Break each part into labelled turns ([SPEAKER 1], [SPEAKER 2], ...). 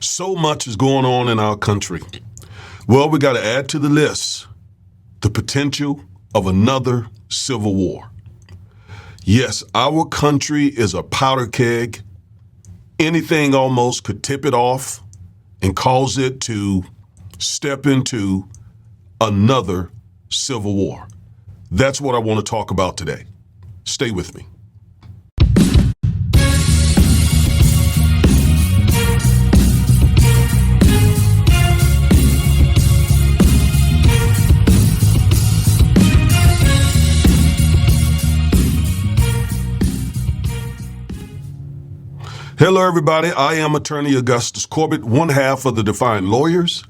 [SPEAKER 1] So much is going on in our country. Well, we got to add to the list the potential of another civil war. Yes, our country is a powder keg. Anything almost could tip it off and cause it to step into another civil war. That's what I want to talk about today. Stay with me. Hello, everybody. I am attorney Augustus Corbett, one half of the Defiant Lawyers.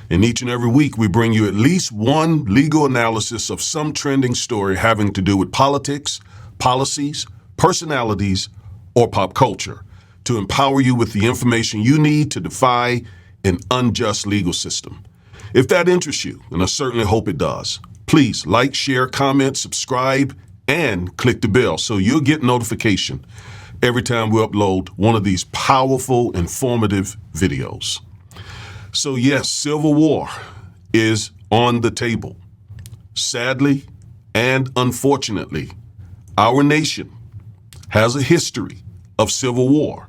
[SPEAKER 1] And each and every week, we bring you at least one legal analysis of some trending story having to do with politics, policies, personalities, or pop culture to empower you with the information you need to defy an unjust legal system. If that interests you, and I certainly hope it does, please like, share, comment, subscribe, and click the bell so you'll get notification every time we upload one of these powerful, informative videos. So yes, civil war is on the table. Sadly and unfortunately, our nation has a history of civil war,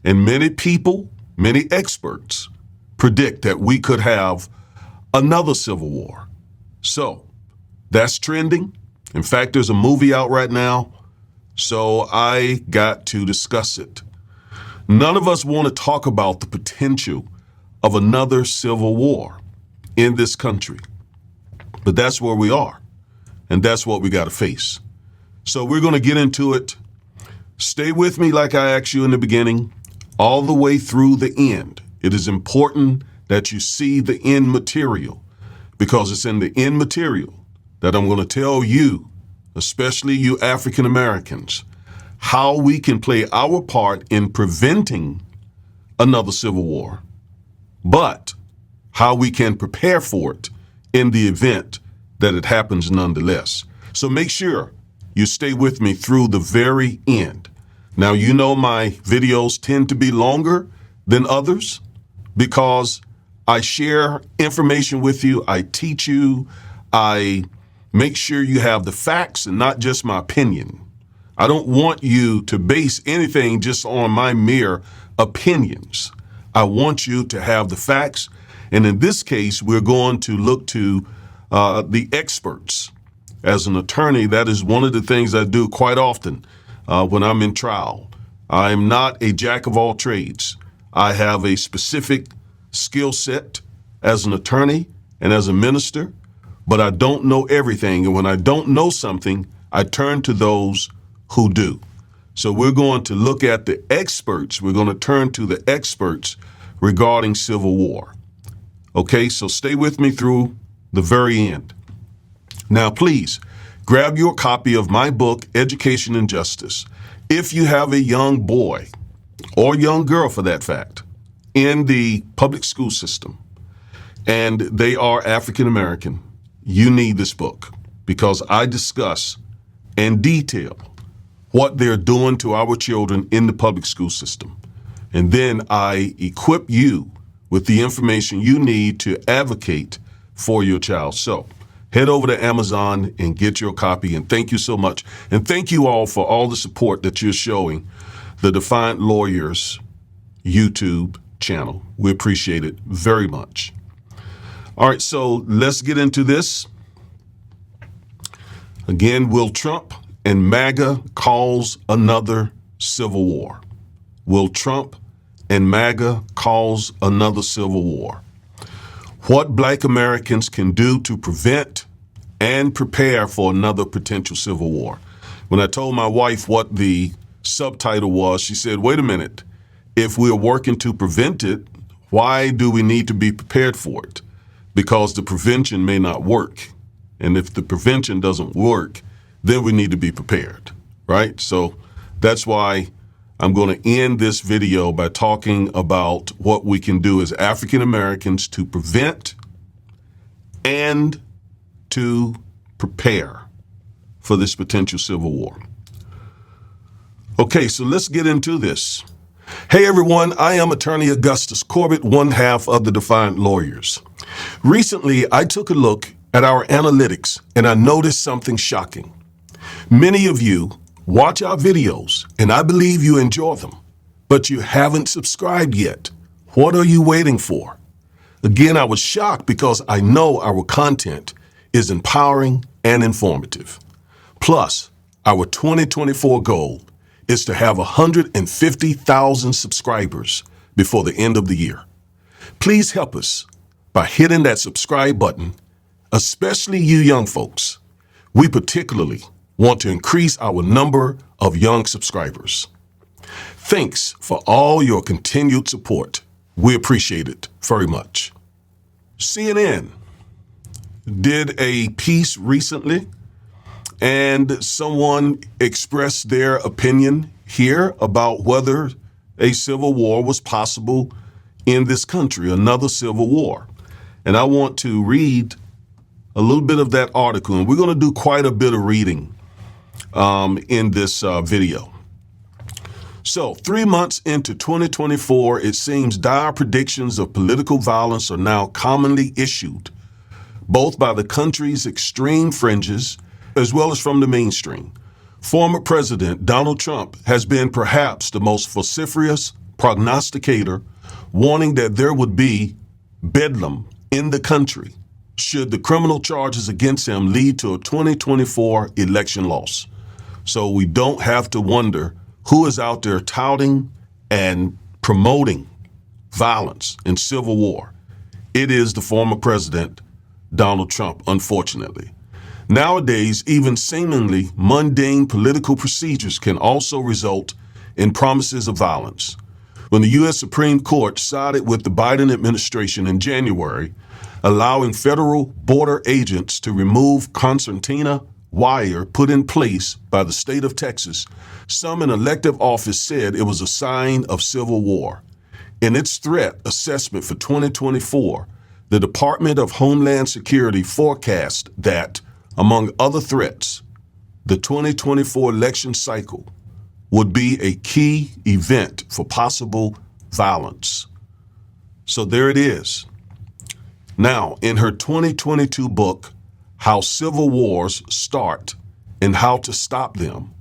[SPEAKER 1] and many people, many experts predict that we could have another civil war. So that's trending. In fact, there's a movie out right now. So I got to discuss it. None of us want to talk about the potential of another civil war in this country. But that's where we are. And that's what we got to face. So we're going to get into it. Stay with me like I asked you in the beginning, all the way through the end. It is important that you see the end material, because it's in the end material that I'm going to tell you, especially you African Americans, how we can play our part in preventing another civil war, but how we can prepare for it in the event that it happens nonetheless. So make sure you stay with me through the very end. Now, you know my videos tend to be longer than others because I share information with you, I teach you, I make sure you have the facts and not just my opinion. I don't want you to base anything just on my mere opinions. I want you to have the facts. And in this case, we're going to look to the experts. As an attorney, that is one of the things I do quite often when I'm in trial. I'm not a jack of all trades. I have a specific skill set as an attorney and as a minister, but I don't know everything. And when I don't know something, I turn to those who do. So we're going to look at the experts. We're going to turn to the experts regarding civil war. Okay, so stay with me through the very end. Now, please grab your copy of my book, Education and Justice. If you have a young boy or young girl, for that fact, in the public school system, and they are African American, you need this book, because I discuss and detail what they're doing to our children in the public school system. And then I equip you with the information you need to advocate for your child. So head over to Amazon and get your copy. And thank you so much. And thank you all for all the support that you're showing the Defiant Lawyers YouTube channel. We appreciate it very much. All right, so let's get into this. Again, will Trump and MAGA cause another civil war? Will Trump and MAGA cause another civil war? What Black Americans can do to prevent and prepare for another potential civil war. When I told my wife what the subtitle was, she said, wait a minute, if we're working to prevent it, why do we need to be prepared for it? Because the prevention may not work. And if the prevention doesn't work, then we need to be prepared, right? So that's why I'm going to end this video by talking about what we can do as African Americans to prevent and to prepare for this potential civil war. Okay, so let's get into this. Hey everyone, I am attorney Augustus Corbett, one half of the Defiant Lawyers. Recently, I took a look at our analytics and I noticed something shocking. Many of you watch our videos and I believe you enjoy them, but you haven't subscribed yet. What are you waiting for? Again, I was shocked because I know our content is empowering and informative. Plus, our 2024 goal is to have 150,000 subscribers before the end of the year. Please help us by hitting that subscribe button, especially you young folks. We particularly want to increase our number of young subscribers. Thanks for all your continued support. We appreciate it very much. CNN did a piece recently and someone expressed their opinion here about whether a civil war was possible in this country, another civil war. And I want to read a little bit of that article, and we're going to do quite a bit of reading in this video. So 3 months into 2024, it seems dire predictions of political violence are now commonly issued, both by the country's extreme fringes as well as from the mainstream. Former President Donald Trump has been perhaps the most vociferous prognosticator, warning that there would be bedlam in the country should the criminal charges against him lead to a 2024 election loss. So we don't have to wonder who is out there touting and promoting violence and civil war. It is the former president, Donald Trump, unfortunately. Nowadays, even seemingly mundane political procedures can also result in promises of violence. When the U.S. Supreme Court sided with the Biden administration in January, allowing federal border agents to remove concertina wire put in place by the state of Texas, some in elective office said it was a sign of civil war. In its threat assessment for 2024, the Department of Homeland Security forecast that, among other threats, the 2024 election cycle would be a key event for possible violence. So there it is. Now, in her 2022 book, How Civil Wars Start and How to Stop Them,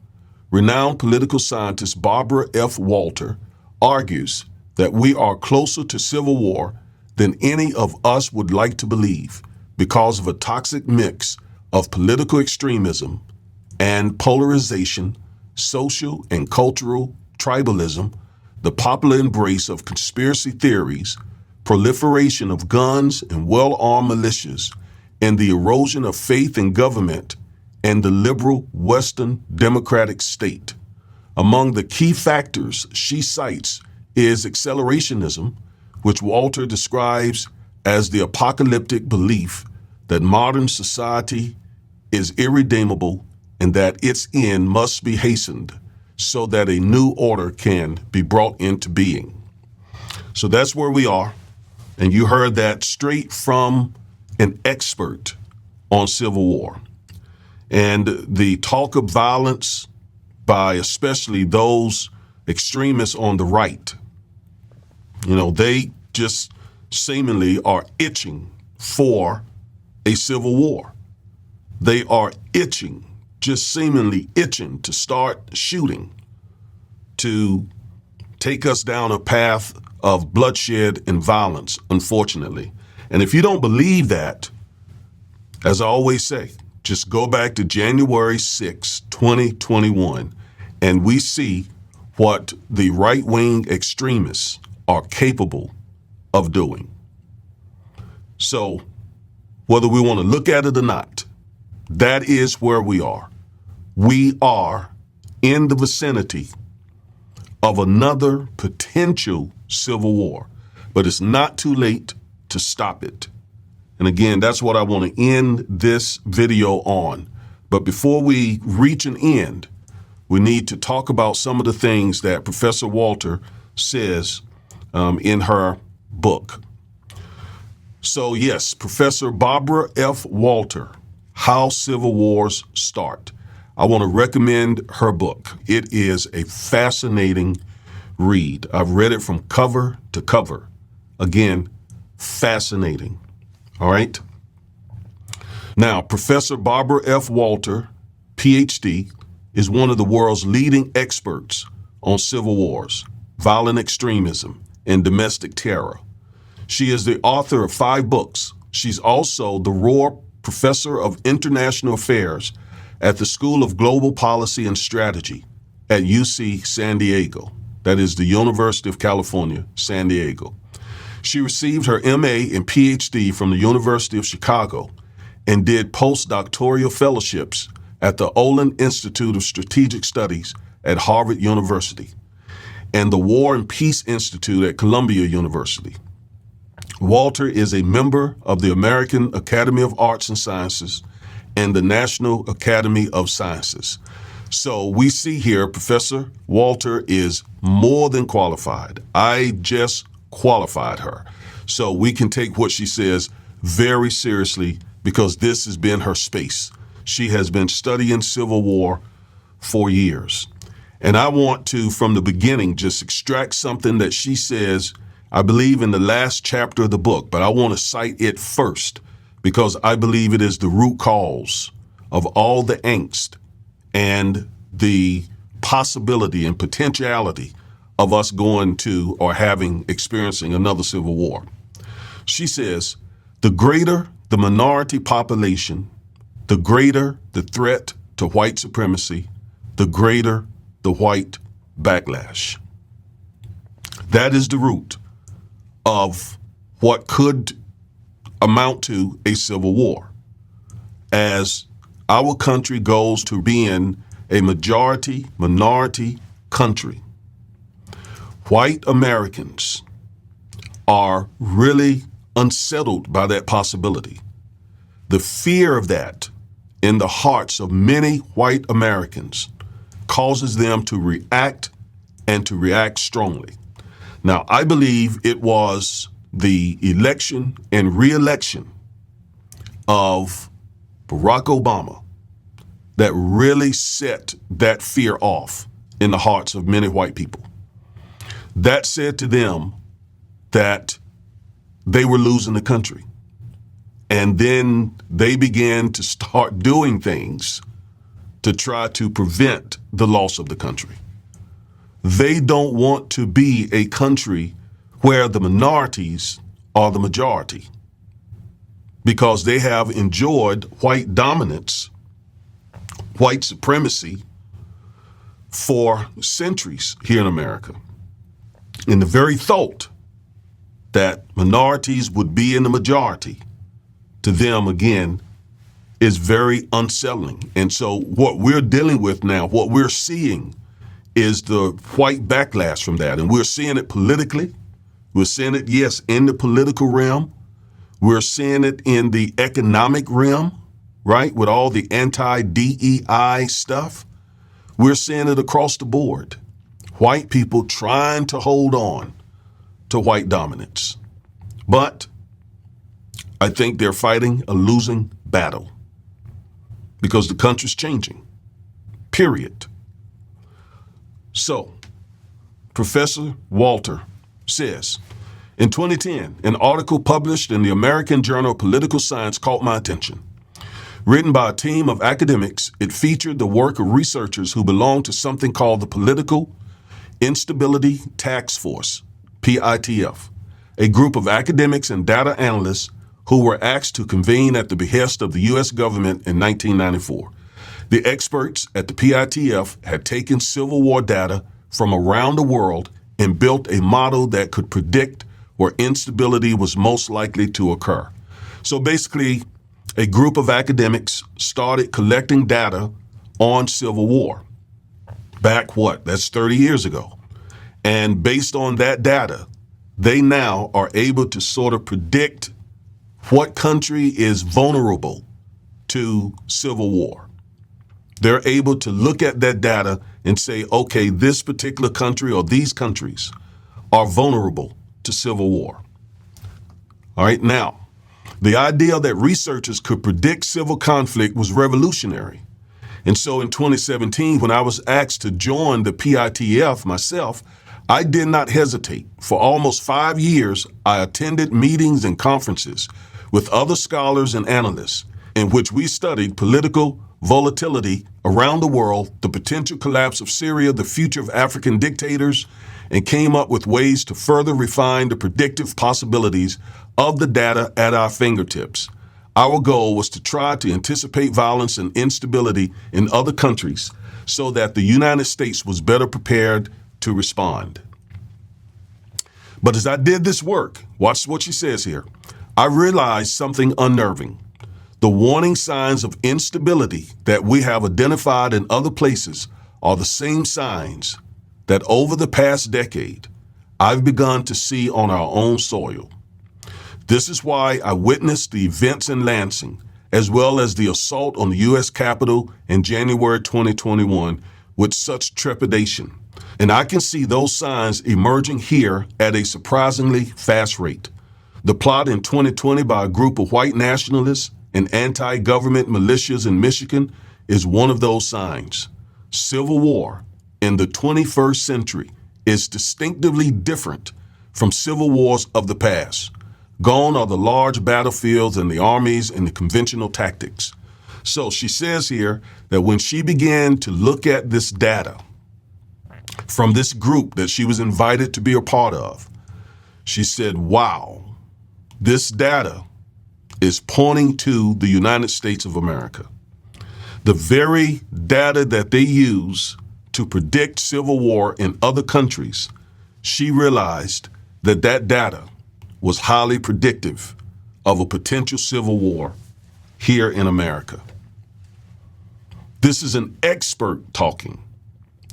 [SPEAKER 1] renowned political scientist Barbara F. Walter argues that we are closer to civil war than any of us would like to believe because of a toxic mix of political extremism and polarization, social and cultural tribalism, the popular embrace of conspiracy theories, proliferation of guns and well-armed militias, and the erosion of faith in government and the liberal Western democratic state. Among the key factors she cites is accelerationism, which Walter describes as the apocalyptic belief that modern society is irredeemable and that its end must be hastened so that a new order can be brought into being. So that's where we are. And you heard that straight from an expert on civil war. And the talk of violence by especially those extremists on the right, they just seemingly are itching for a civil war. They are itching, just seemingly itching to start shooting, to take us down a path of bloodshed and violence, unfortunately. And if you don't believe that, as I always say, just go back to January 6, 2021, and we see what the right-wing extremists are capable of doing. So whether we want to look at it or not, that is where we are. We are in the vicinity of another potential civil war, but it's not too late to stop it. And again, that's what I want to end this video on. But before we reach an end, we need to talk about some of the things that Professor Walter says in her book. So yes, Professor Barbara F. Walter, How Civil Wars Start. I want to recommend her book. It is a fascinating read. I've read it from cover to cover. Again, fascinating. All right. Now, Professor Barbara F. Walter, PhD, is one of the world's leading experts on civil wars, violent extremism, and domestic terror. She is the author of 5 books. She's also the Rohr Professor of International Affairs at the School of Global Policy and Strategy at UC San Diego. That is the University of California, San Diego. She received her MA and PhD from the University of Chicago and did postdoctoral fellowships at the Olin Institute of Strategic Studies at Harvard University and the War and Peace Institute at Columbia University. Walter is a member of the American Academy of Arts and Sciences and the National Academy of Sciences. So we see here Professor Walter is more than qualified. I just qualified her. So we can take what she says very seriously because this has been her space. She has been studying Civil War for years. And I want to, from the beginning, just extract something that she says, I believe in the last chapter of the book, but I want to cite it first because I believe it is the root cause of all the angst and the possibility and potentiality of us going to or experiencing another civil war. She says, the greater the minority population, the greater the threat to white supremacy, the greater the white backlash. That is the root of what could amount to a civil war as our country goes to being a minority country. White Americans are really unsettled by that possibility. The fear of that in the hearts of many white Americans causes them to react and to react strongly. Now, I believe it was the election and re-election of Barack Obama that really set that fear off in the hearts of many white people. That said to them that they were losing the country. And then they began to start doing things to try to prevent the loss of the country. They don't want to be a country where the minorities are the majority because they have enjoyed white dominance, white supremacy for centuries here in America. And the very thought that minorities would be in the majority to them, again, is very unsettling. And so what we're dealing with now, what we're seeing is the white backlash from that. And we're seeing it politically. We're seeing it, yes, in the political realm. We're seeing it in the economic realm, right, with all the anti-DEI stuff. We're seeing it across the board. White people trying to hold on to white dominance. But I think they're fighting a losing battle because the country's changing, period. So, Professor Walter says, in 2010, an article published in the American Journal of Political Science caught my attention. Written by a team of academics, it featured the work of researchers who belong to something called the Political Instability Task Force, PITF, a group of academics and data analysts who were asked to convene at the behest of the U.S. government in 1994. The experts at the PITF had taken Civil War data from around the world and built a model that could predict where instability was most likely to occur. So basically, a group of academics started collecting data on Civil War. Back that's 30 years ago. And based on that data, they now are able to sort of predict what country is vulnerable to civil war. They're able to look at that data and say, okay, this particular country or these countries are vulnerable to civil war. All right, now, the idea that researchers could predict civil conflict was revolutionary. And so in 2017, when I was asked to join the PITF myself, I did not hesitate. For almost 5 years, I attended meetings and conferences with other scholars and analysts in which we studied political volatility around the world, the potential collapse of Syria, the future of African dictators, and came up with ways to further refine the predictive possibilities of the data at our fingertips. Our goal was to try to anticipate violence and instability in other countries so that the United States was better prepared to respond. But as I did this work, watch what she says here, I realized something unnerving. The warning signs of instability that we have identified in other places are the same signs that over the past decade I've begun to see on our own soil. This is why I witnessed the events in Lansing, as well as the assault on the U.S. Capitol in January 2021, with such trepidation. And I can see those signs emerging here at a surprisingly fast rate. The plot in 2020 by a group of white nationalists and anti-government militias in Michigan is one of those signs. Civil war in the 21st century is distinctively different from civil wars of the past. Gone are the large battlefields and the armies and the conventional tactics. So she says here that when she began to look at this data from this group that she was invited to be a part of, she said, wow, this data is pointing to the United States of America. The very data that they use to predict civil war in other countries, she realized that that data was highly predictive of a potential civil war here in America. This is an expert talking.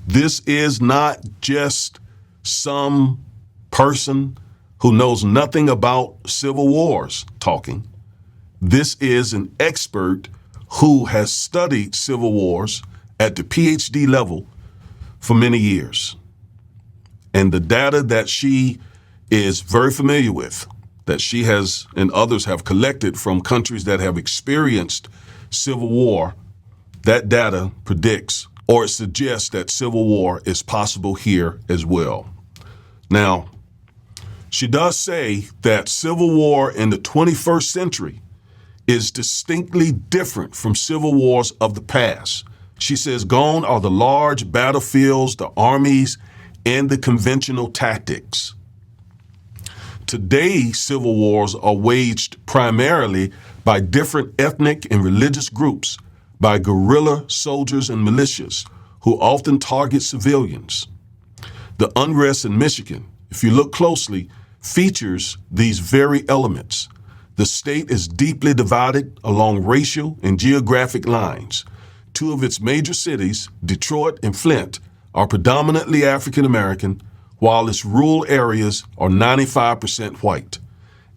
[SPEAKER 1] This is not just some person who knows nothing about civil wars talking. This is an expert who has studied civil wars at the PhD level for many years. And the data that she is very familiar with, that she has and others have collected from countries that have experienced civil war, that data predicts or it suggests that civil war is possible here as well. Now, she does say that civil war in the 21st century is distinctly different from civil wars of the past. She says, gone are the large battlefields, the armies, and the conventional tactics. Today, civil wars are waged primarily by different ethnic and religious groups, by guerrilla soldiers and militias who often target civilians. The unrest in Michigan, if you look closely, features these very elements. The state is deeply divided along racial and geographic lines. Two of its major cities, Detroit and Flint, are predominantly African American, while its rural areas are 95% white.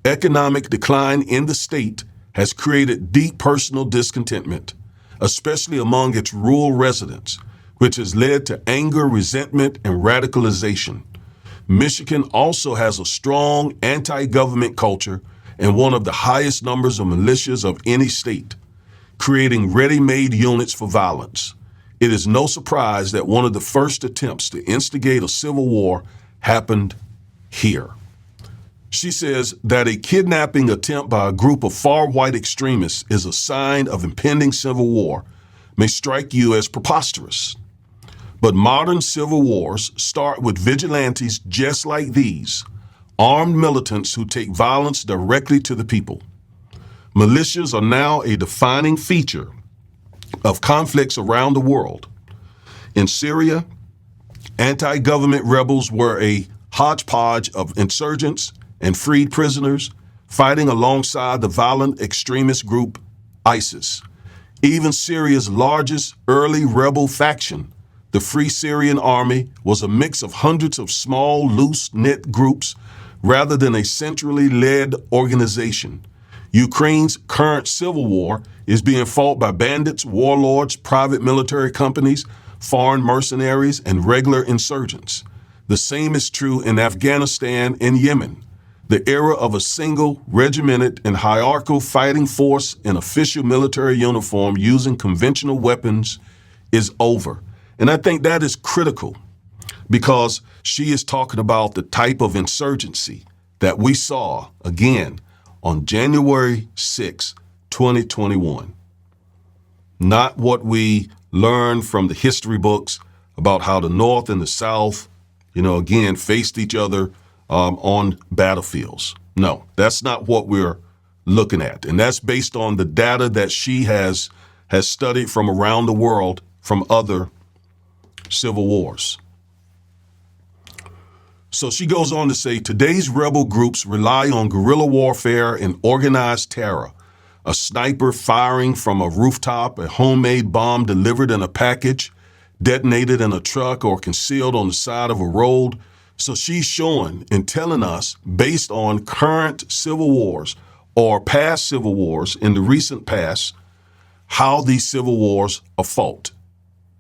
[SPEAKER 1] Economic decline in the state has created deep personal discontentment, especially among its rural residents, which has led to anger, resentment, and radicalization. Michigan also has a strong anti-government culture and one of the highest numbers of militias of any state, creating ready-made units for violence. It is no surprise that one of the first attempts to instigate a civil war happened here. She says that a kidnapping attempt by a group of far-white extremists is a sign of impending civil war may strike you as preposterous. But modern civil wars start with vigilantes just like these, armed militants who take violence directly to the people. Militias are now a defining feature of conflicts around the world. In Syria, anti-government rebels were a hodgepodge of insurgents and freed prisoners fighting alongside the violent extremist group ISIS. Even Syria's largest early rebel faction, the Free Syrian Army, was a mix of hundreds of small, loose-knit groups rather than a centrally led organization. Ukraine's current civil war is being fought by bandits, warlords, private military companies, foreign mercenaries, and regular insurgents. The same is true in Afghanistan and Yemen. The era of a single, regimented, and hierarchical fighting force in official military uniform using conventional weapons is over. And I think that is critical because she is talking about the type of insurgency that we saw again on January 6, 2021. Not what we learned from the history books about how the North and the South, again, faced each other on battlefields. No, that's not what we're looking at. And that's based on the data that she has studied from around the world from other civil wars. So she goes on to say, today's rebel groups rely on guerrilla warfare and organized terror. A sniper firing from a rooftop, a homemade bomb delivered in a package, detonated in a truck, or concealed on the side of a road. So she's showing and telling us, based on current civil wars or past civil wars in the recent past, how these civil wars are fought,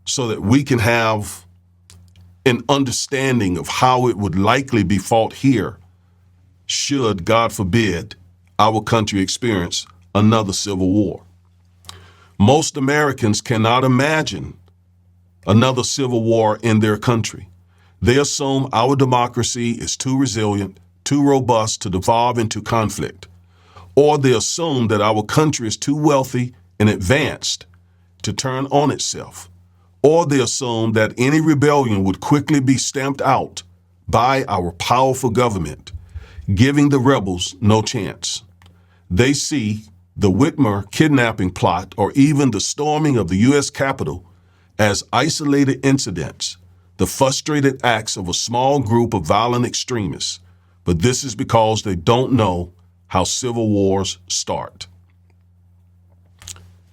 [SPEAKER 1] so that we can have an understanding of how it would likely be fought here should, God forbid, our country experience another civil war. Most Americans cannot imagine another civil war in their country. They assume our democracy is too resilient, too robust to devolve into conflict, or they assume that our country is too wealthy and advanced to turn on itself, or they assume that any rebellion would quickly be stamped out by our powerful government, giving the rebels no chance. They see the Whitmer kidnapping plot or even the storming of the U.S. Capitol as isolated incidents, the frustrated acts of a small group of violent extremists. But this is because they don't know how civil wars start.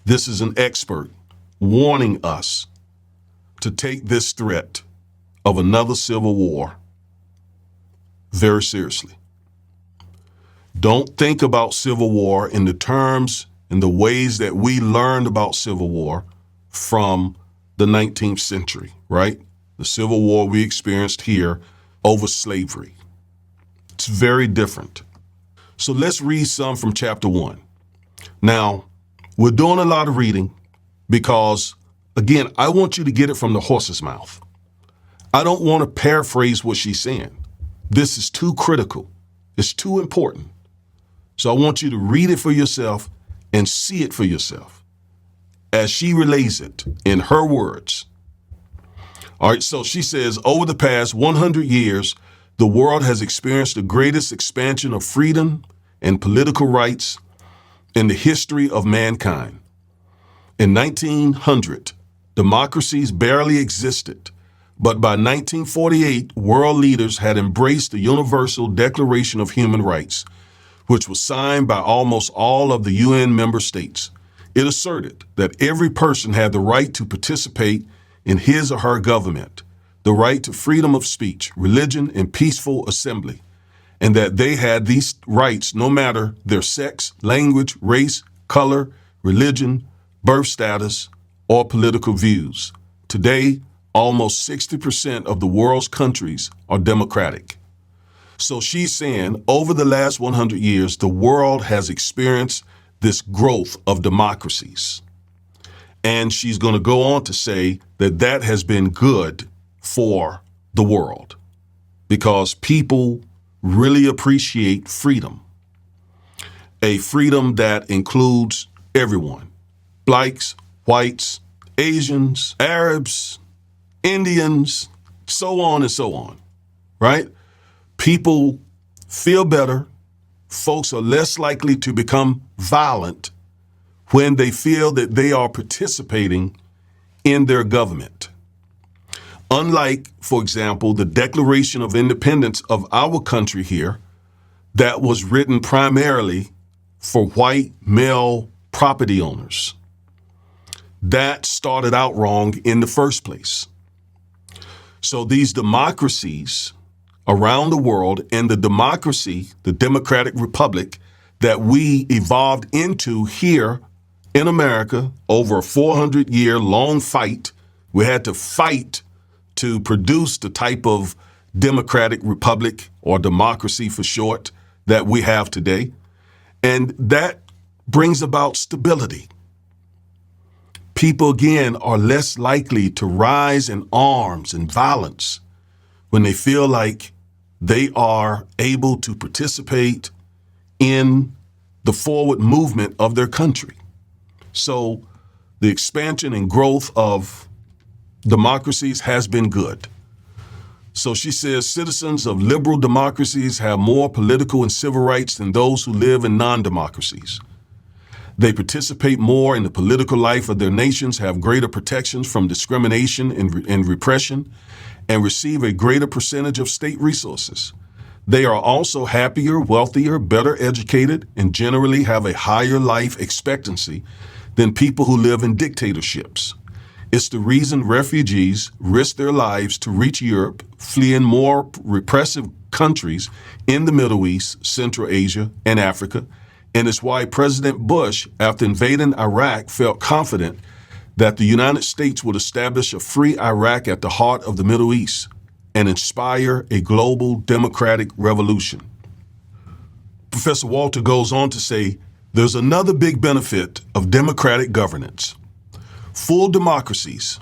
[SPEAKER 1] This is an expert warning us to take this threat of another civil war very seriously. Don't think about civil war in the terms and the ways that we learned about civil war from the 19th century, right? The civil war we experienced here over slavery. It's very different. So let's read some from chapter 1. Now, we're doing a lot of reading because, again, I want you to get it from the horse's mouth. I don't want to paraphrase what she's saying. This is too critical. It's too important. So I want you to read it for yourself and see it for yourself as she relays it in her words. All right, so she says, over the past 100 years, the world has experienced the greatest expansion of freedom and political rights in the history of mankind. In 1900, democracies barely existed, but by 1948, world leaders had embraced the Universal Declaration of Human Rights, which was signed by almost all of the UN member states. It asserted that every person had the right to participate in his or her government, the right to freedom of speech, religion, and peaceful assembly, and that they had these rights no matter their sex, language, race, color, religion, birth status, or political views. Today, almost 60% of the world's countries are democratic. So she's saying over the last 100 years, the world has experienced this growth of democracies. And she's going to go on to say that that has been good for the world because people really appreciate freedom. A freedom that includes everyone, blacks, whites, Asians, Arabs, Indians, so on and so on, right? People feel better. Folks are less likely to become violent when they feel that they are participating in their government. Unlike, for example, the Declaration of Independence of our country here, that was written primarily for white male property owners. That started out wrong in the first place. So these democracies around the world and the democracy, the Democratic Republic that we evolved into here in America over a 400-year long fight, we had to fight to produce the type of Democratic Republic or democracy for short that we have today. And that brings about stability. People, again, are less likely to rise in arms and violence when they feel like they are able to participate in the forward movement of their country. So the expansion and growth of democracies has been good. So she says citizens of liberal democracies have more political and civil rights than those who live in non-democracies. They participate more in the political life of their nations, have greater protections from discrimination and repression, and receive a greater percentage of state resources. They are also happier, wealthier, better educated, and generally have a higher life expectancy than people who live in dictatorships. It's the reason refugees risk their lives to reach Europe, fleeing more repressive countries in the Middle East, Central Asia, and Africa, and it's why President Bush, after invading Iraq, felt confident that the United States would establish a free Iraq at the heart of the Middle East and inspire a global democratic revolution. Professor Walter goes on to say, there's another big benefit of democratic governance. Full democracies,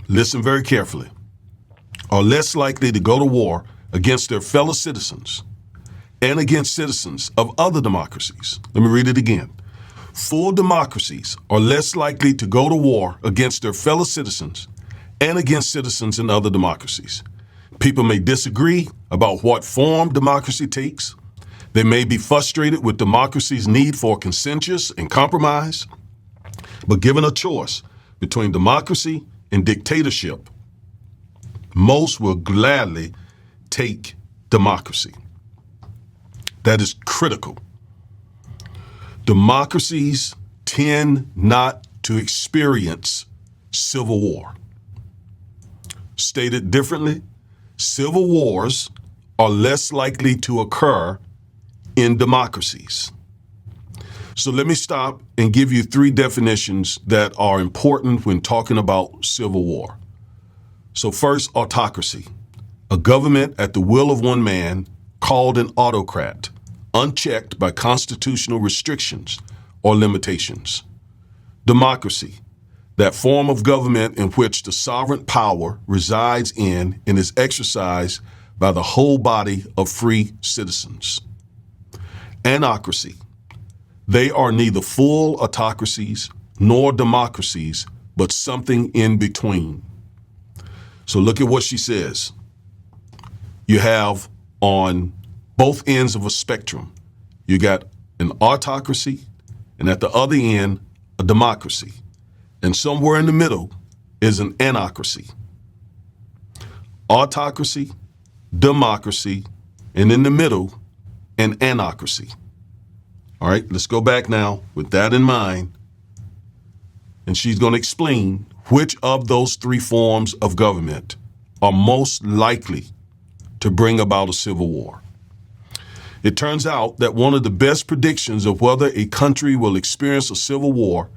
[SPEAKER 1] listen very carefully, are less likely to go to war against their fellow citizens and against citizens of other democracies. Let me read it again. Full democracies are less likely to go to war against their fellow citizens and against citizens in other democracies. People may disagree about what form democracy takes. They may be frustrated with democracy's need for consensus and compromise. But given a choice between democracy and dictatorship, most will gladly take democracy. That is critical. Democracies tend not to experience civil war. Stated differently, civil wars are less likely to occur in democracies. So let me stop and give you three definitions that are important when talking about civil war. So first, autocracy, a government at the will of one man called an autocrat, unchecked by constitutional restrictions or limitations. Democracy, that form of government in which the sovereign power resides in and is exercised by the whole body of free citizens. Anocracy, they are neither full autocracies nor democracies, but something in between. So look at what she says. You have on both ends of a spectrum, you got an autocracy, and at the other end, a democracy. And somewhere in the middle is an anocracy. Autocracy, democracy, and in the middle, an anocracy. All right, let's go back now with that in mind. And she's going to explain which of those three forms of government are most likely to bring about a civil war. It turns out that one of the best predictions of whether a country will experience a civil war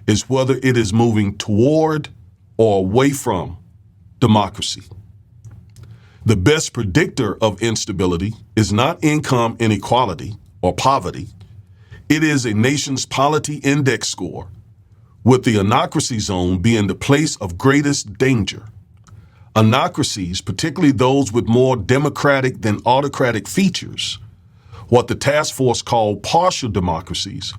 [SPEAKER 1] is whether it is moving toward or away from democracy. The best predictor of instability is not income inequality or poverty. It is a nation's polity index score, with the anocracy zone being the place of greatest danger. Anocracies, particularly those with more democratic than autocratic features, what the task force called partial democracies,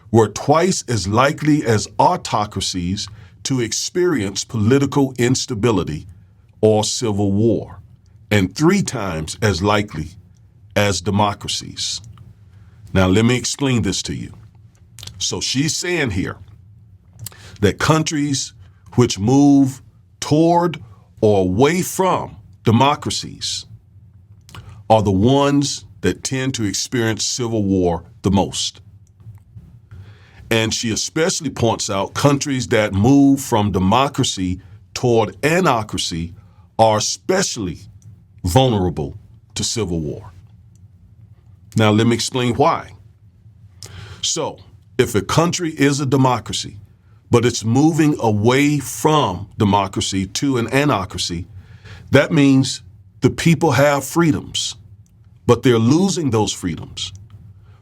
[SPEAKER 1] were twice as likely as autocracies to experience political instability or civil war, and 3 times as likely as democracies. Now, let me explain this to you. So she's saying here that countries which move toward or away from democracies are the ones that tend to experience civil war the most. And she especially points out countries that move from democracy toward anocracy are especially vulnerable to civil war. Now, let me explain why. So, if a country is a democracy, but it's moving away from democracy to an anocracy, that means the people have freedoms, but they're losing those freedoms.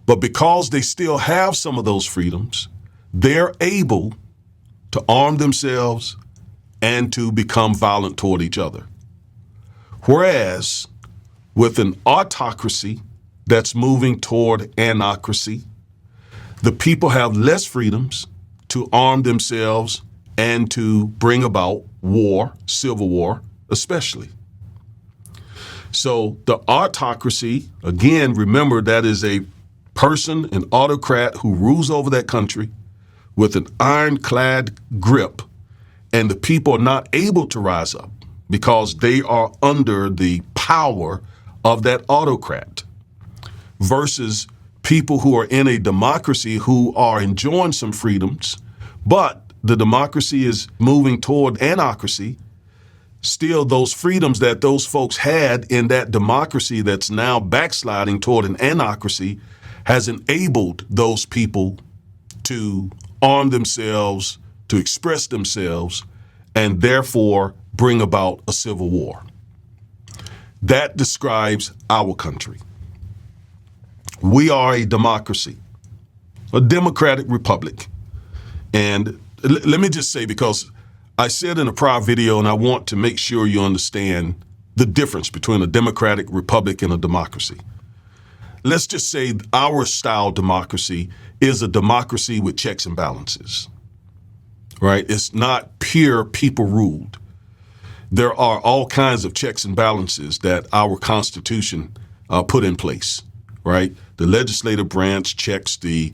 [SPEAKER 1] But because they still have some of those freedoms, they're able to arm themselves and to become violent toward each other. Whereas with an autocracy that's moving toward anocracy, the people have less freedoms to arm themselves and to bring about war, civil war especially. So the autocracy, again, remember that is a person, an autocrat who rules over that country with an ironclad grip, and the people are not able to rise up because they are under the power of that autocrat, versus people who are in a democracy who are enjoying some freedoms, but the democracy is moving toward anocracy. Still, those freedoms that those folks had in that democracy that's now backsliding toward an anocracy has enabled those people to arm themselves, to express themselves, and therefore bring about a civil war. That describes our country. We are a democracy, a democratic republic. And let me just say, because I said in a prior video, and I want to make sure you understand the difference between a democratic republic and a democracy. Let's just say our style democracy is a democracy with checks and balances, right? It's not pure people ruled. There are all kinds of checks and balances that our Constitution put in place, right? The legislative branch checks the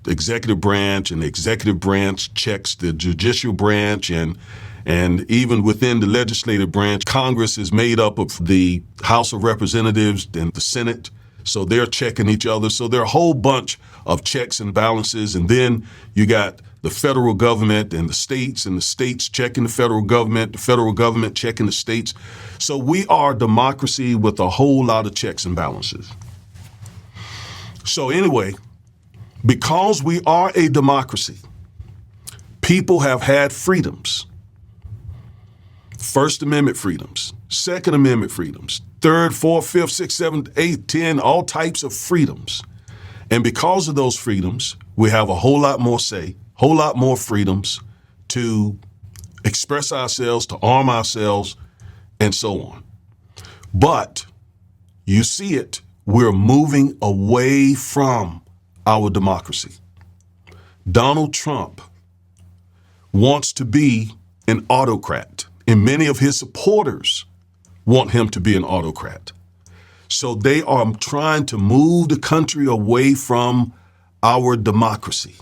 [SPEAKER 1] executive branch, and the executive branch checks the judicial branch, and even within the legislative branch, Congress is made up of the House of Representatives and the Senate. So they're checking each other. So there are a whole bunch of checks and balances. And then you got the federal government and the states checking the federal government checking the states. So we are a democracy with a whole lot of checks and balances. So anyway, because we are a democracy, people have had freedoms. First Amendment freedoms, Second Amendment freedoms, third, fourth, fifth, sixth, seventh, eighth, 10, all types of freedoms. And because of those freedoms, we have a whole lot more say, whole lot more freedoms to express ourselves, to arm ourselves, and so on. But you see it, we're moving away from our democracy. Donald Trump wants to be an autocrat, and many of his supporters want him to be an autocrat. So they are trying to move the country away from our democracy.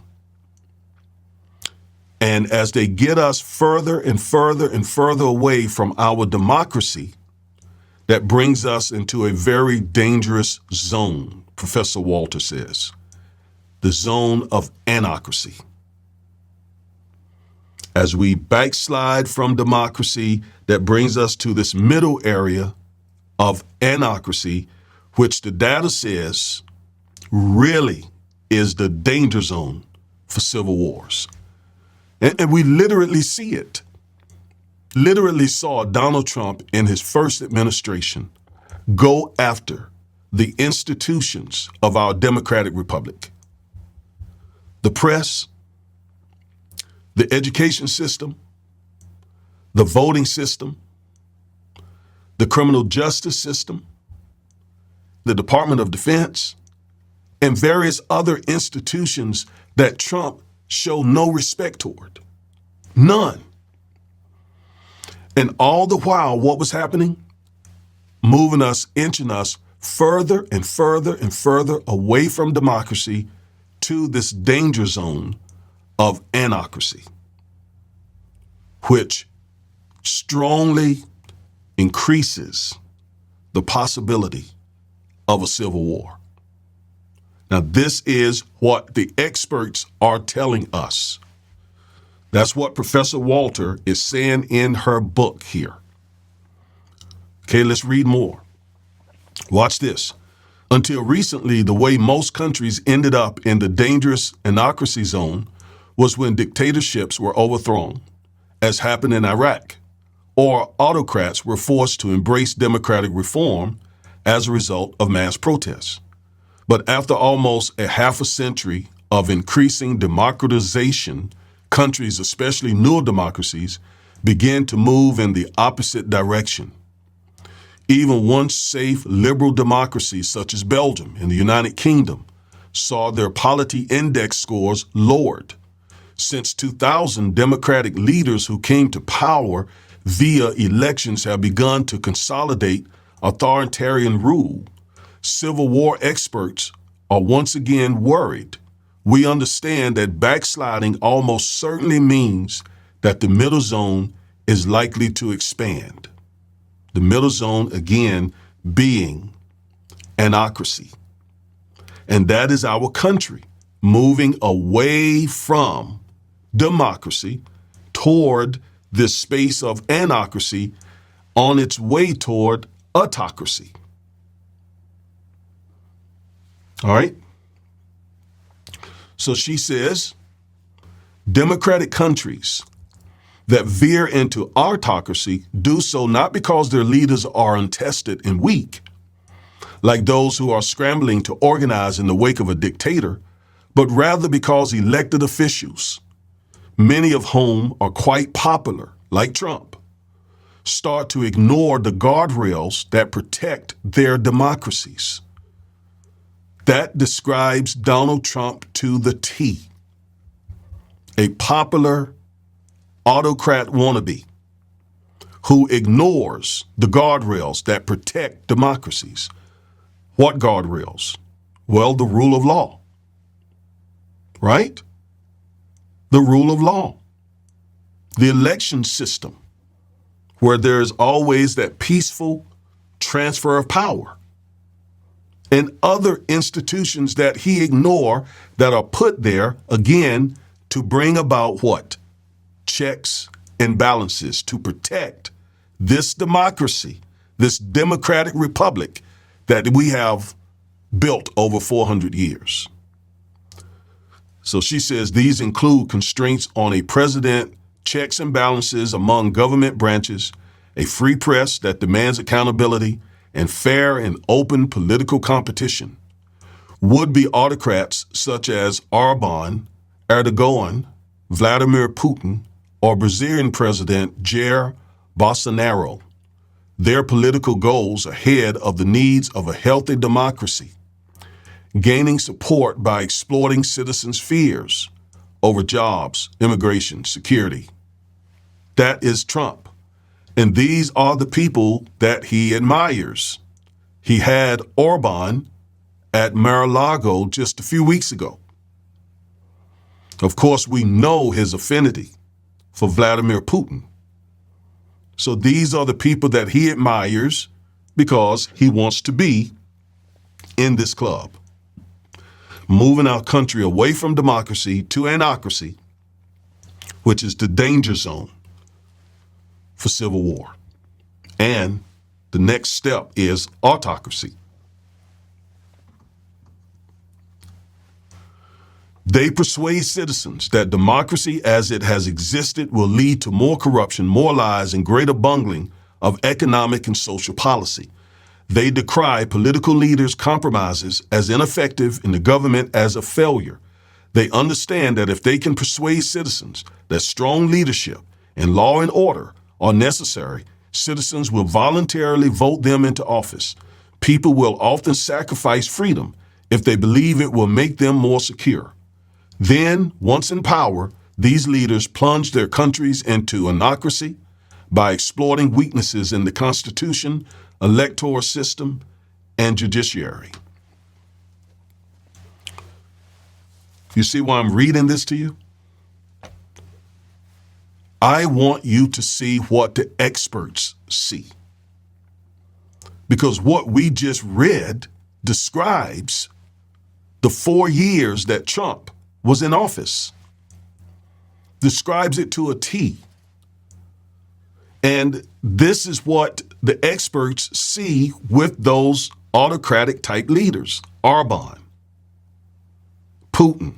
[SPEAKER 1] And as they get us further and further and further away from our democracy, that brings us into a very dangerous zone, Professor Walter says, the zone of anocracy. As we backslide from democracy, that brings us to this middle area of anocracy, which the data says really is the danger zone for civil wars. And we literally see it. Literally saw Donald Trump in his first administration go after the institutions of our democratic republic. The press, the education system, the voting system, the criminal justice system, the Department of Defense, and various other institutions that Trump showed no respect toward. None. And all the while, what was happening? Moving us, inching us further and further and further away from democracy to this danger zone of anocracy, which strongly increases the possibility of a civil war. Now, this is what the experts are telling us. That's what Professor Walter is saying in her book here. Okay, let's read more. Watch this. Until recently, the way most countries ended up in the dangerous anocracy zone was when dictatorships were overthrown, as happened in Iraq, or autocrats were forced to embrace democratic reform as a result of mass protests. But after almost a half a century of increasing democratization, countries, especially newer democracies, began to move in the opposite direction. Even once safe liberal democracies such as Belgium and the United Kingdom saw their polity index scores lowered. Since 2000, democratic leaders who came to power via elections have begun to consolidate authoritarian rule. Civil war experts are once again worried. We understand that backsliding almost certainly means that the middle zone is likely to expand. The middle zone, again, being anocracy. And that is our country moving away from democracy toward this space of anocracy on its way toward autocracy. All right? So she says, democratic countries that veer into autocracy do so not because their leaders are untested and weak, like those who are scrambling to organize in the wake of a dictator, but rather because elected officials, many of whom are quite popular, like Trump, start to ignore the guardrails that protect their democracies. That describes Donald Trump to the T. A popular autocrat wannabe who ignores the guardrails that protect democracies. What guardrails? Well, the rule of law, right? The rule of law, the election system, where there's always that peaceful transfer of power, and other institutions that he ignore that are put there, again, to bring about what? Checks and balances to protect this democracy, this democratic republic that we have built over 400 years. So she says these include constraints on a president, checks and balances among government branches, a free press that demands accountability, and fair and open political competition. Would-be autocrats such as Orban, Erdogan, Vladimir Putin, or Brazilian President Jair Bolsonaro, their political goals ahead of the needs of a healthy democracy, gaining support by exploiting citizens' fears over jobs, immigration, security. That is Trump. And these are the people that he admires. He had Orban at Mar-a-Lago just a few weeks ago. Of course, we know his affinity for Vladimir Putin. So these are the people that he admires because he wants to be in this club. Moving our country away from democracy to anocracy, which is the danger zone for civil war. And the next step is autocracy. They persuade citizens that democracy as it has existed will lead to more corruption, more lies, and greater bungling of economic and social policy. They decry political leaders' compromises as ineffective and the government as a failure. They understand that if they can persuade citizens that strong leadership and law and order are necessary, citizens will voluntarily vote them into office. People will often sacrifice freedom if they believe it will make them more secure. Then, once in power, these leaders plunge their countries into anocracy by exploiting weaknesses in the Constitution, electoral system, and judiciary. You see why I'm reading this to you? I want you to see what the experts see. Because what we just read describes the 4 years that Trump was in office, describes it to a T. And this is what the experts see with those autocratic type leaders, Orban, Putin,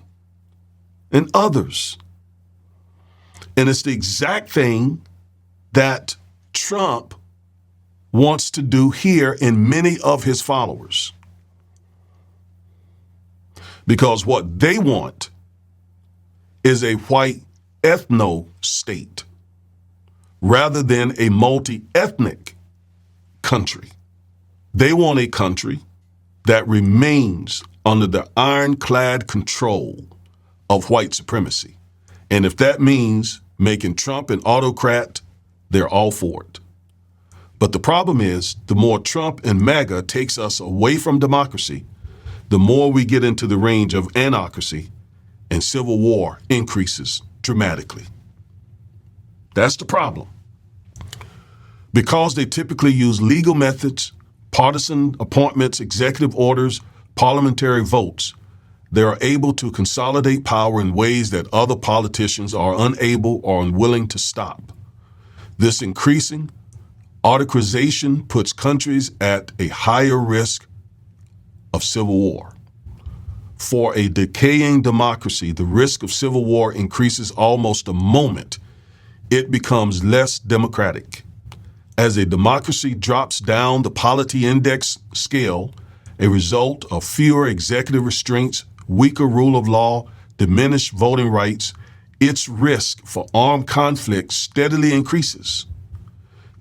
[SPEAKER 1] and others. And it's the exact thing that Trump wants to do here in many of his followers. Because what they want is a white ethno state rather than a multi-ethnic country. They want a country that remains under the ironclad control of white supremacy. And if that means making Trump an autocrat, they're all for it. But the problem is, the more Trump and MAGA takes us away from democracy, the more we get into the range of anarchy, and civil war increases dramatically. That's the problem. Because they typically use legal methods, partisan appointments, executive orders, parliamentary votes, they are able to consolidate power in ways that other politicians are unable or unwilling to stop. This increasing autocratization puts countries at a higher risk of civil war. For a decaying democracy, the risk of civil war increases almost the moment it becomes less democratic. As a democracy drops down the polity index scale, a result of fewer executive restraints, weaker rule of law, diminished voting rights, its risk for armed conflict steadily increases.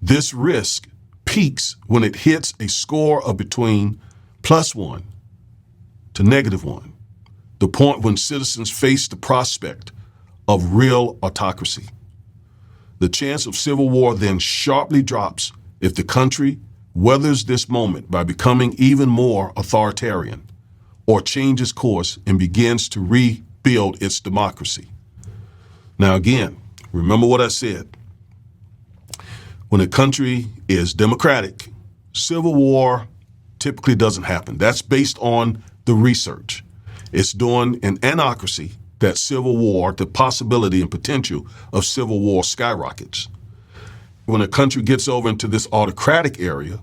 [SPEAKER 1] This risk peaks when it hits a score of between +1 to -1, the point when citizens face the prospect of real autocracy. The chance of civil war then sharply drops if the country weathers this moment by becoming even more authoritarian or changes course and begins to rebuild its democracy. Now again, remember what I said. When a country is democratic, civil war typically doesn't happen. That's based on the research. It's during an anarchy that civil war, the possibility and potential of civil war skyrockets. When a country gets over into this autocratic area,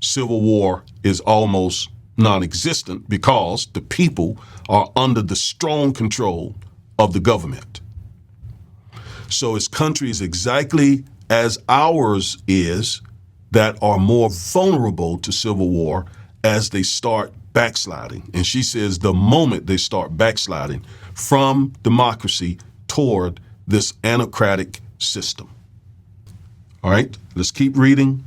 [SPEAKER 1] civil war is almost non-existent because the people are under the strong control of the government. So it's countries exactly as ours is that are more vulnerable to civil war as they start backsliding. And she says the moment they start backsliding from democracy toward this anarchic system. All right, let's keep reading.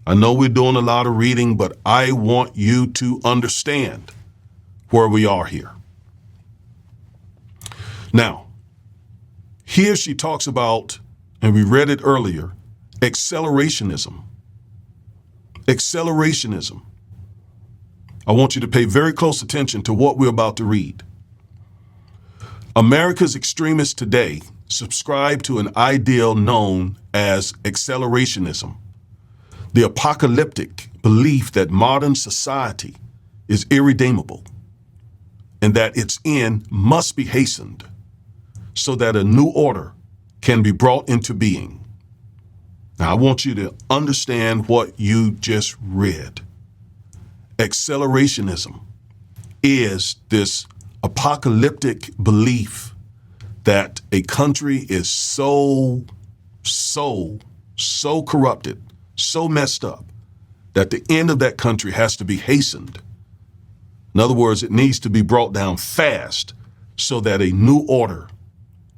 [SPEAKER 1] I know we're doing a lot of reading, but I want you to understand where we are here. Now, here she talks about, and we read it earlier, accelerationism. Accelerationism. I want you to pay very close attention to what we're about to read. America's extremists today subscribe to an ideal known as accelerationism, the apocalyptic belief that modern society is irredeemable and that its end must be hastened so that a new order can be brought into being. Now, I want you to understand what you just read. Accelerationism is this apocalyptic belief that a country is so corrupted, so messed up, that the end of that country has to be hastened. In other words, it needs to be brought down fast so that a new order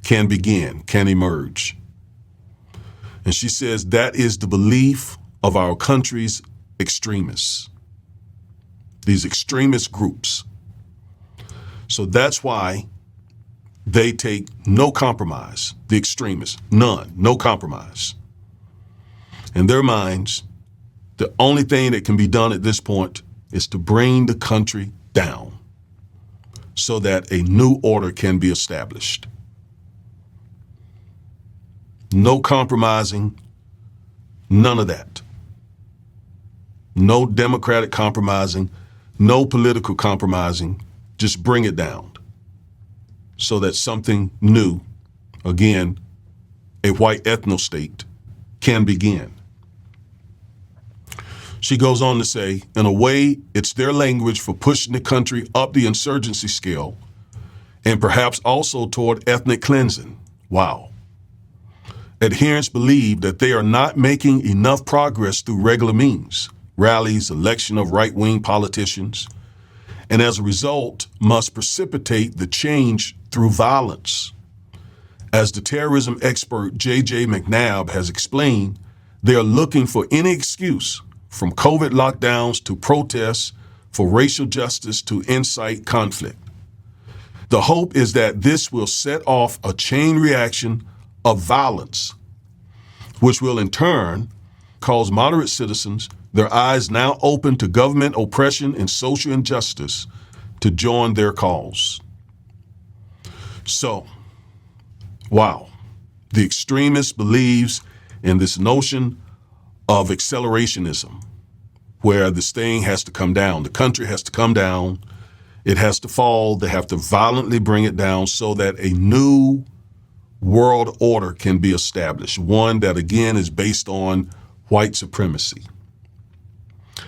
[SPEAKER 1] can begin, can emerge. And she says that is the belief of our country's extremists, these extremist groups. So that's why they take no compromise, the extremists, none, no compromise. In their minds, the only thing that can be done at this point is to bring the country down so that a new order can be established. No compromising, none of that. No democratic compromising, no political compromising, just bring it down so that something new, again, a white ethno-state, can begin. She goes on to say, in a way, it's their language for pushing the country up the insurgency scale and perhaps also toward ethnic cleansing. Wow. Adherents believe that they are not making enough progress through regular means, rallies, election of right-wing politicians, and as a result must precipitate the change through violence. As the terrorism expert J.J. McNabb has explained, they are looking for any excuse from COVID lockdowns to protests for racial justice to incite conflict. The hope is that this will set off a chain reaction of violence, which will in turn cause moderate citizens, their eyes now open to government oppression and social injustice, to join their cause. So, wow, the extremist believes in this notion of accelerationism, where this thing has to come down. The country has to come down. It has to fall. They have to violently bring it down so that a new world order can be established, one that, again, is based on white supremacy.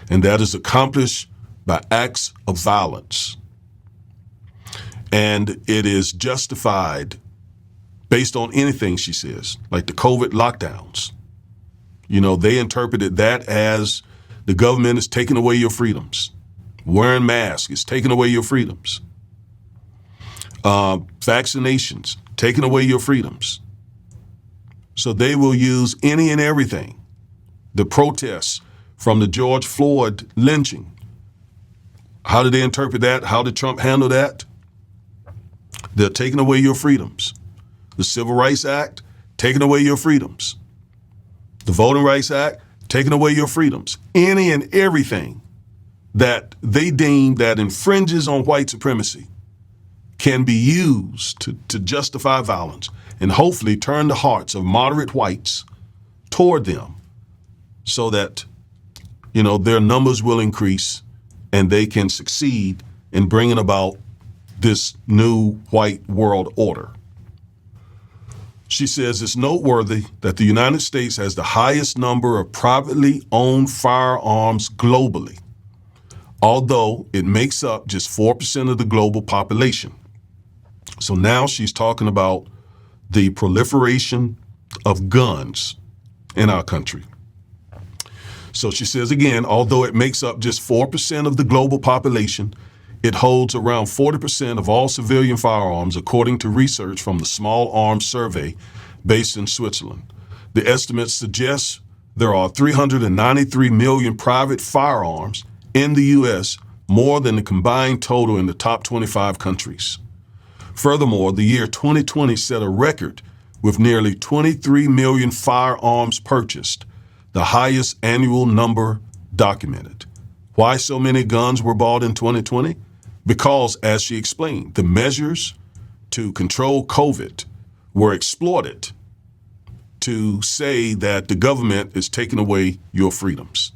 [SPEAKER 1] And that is accomplished by acts of violence. And it is justified based on anything, she says, like the COVID lockdowns. You know, they interpreted that as the government is taking away your freedoms. Wearing masks is taking away your freedoms. Vaccinations, taking away your freedoms. So they will use any and everything. The protests from the George Floyd lynching. How did they interpret that? How did Trump handle that? They're taking away your freedoms. The Civil Rights Act, taking away your freedoms. The Voting Rights Act, taking away your freedoms. Any and everything that they deem that infringes on white supremacy can be used to justify violence and hopefully turn the hearts of moderate whites toward them so that, you know, their numbers will increase and they can succeed in bringing about this new white world order. She says it's noteworthy that the United States has the highest number of privately owned firearms globally, although it makes up just 4% of the global population. So now she's talking about the proliferation of guns in our country. So she says again, although it makes up just 4% of the global population, it holds around 40% of all civilian firearms, according to research from the Small Arms Survey based in Switzerland. The estimates suggest there are 393 million private firearms in the U.S., more than the combined total in the top 25 countries. Furthermore, the year 2020 set a record with nearly 23 million firearms purchased, the highest annual number documented. Why so many guns were bought in 2020? Because, as she explained, the measures to control COVID were exploited to say that the government is taking away your freedoms.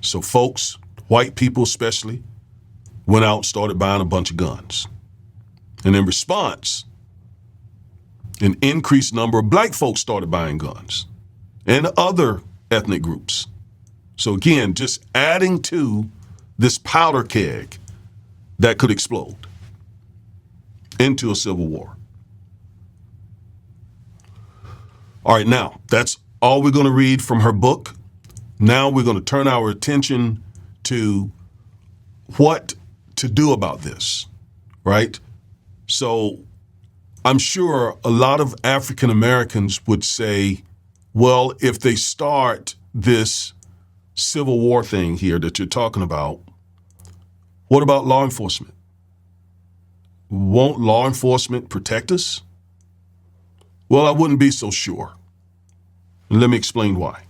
[SPEAKER 1] So folks, white people especially, went out and started buying a bunch of guns. And in response, an increased number of black folks started buying guns and other ethnic groups. So again, just adding to this powder keg that could explode into a civil war. All right, now that's all we're going to read from her book. Now we're going to turn our attention to what to do about this, right? So I'm sure a lot of African Americans would say, well, if they start this civil war thing here that you're talking about, what about law enforcement? Won't law enforcement protect us? Well, I wouldn't be so sure. And let me explain why.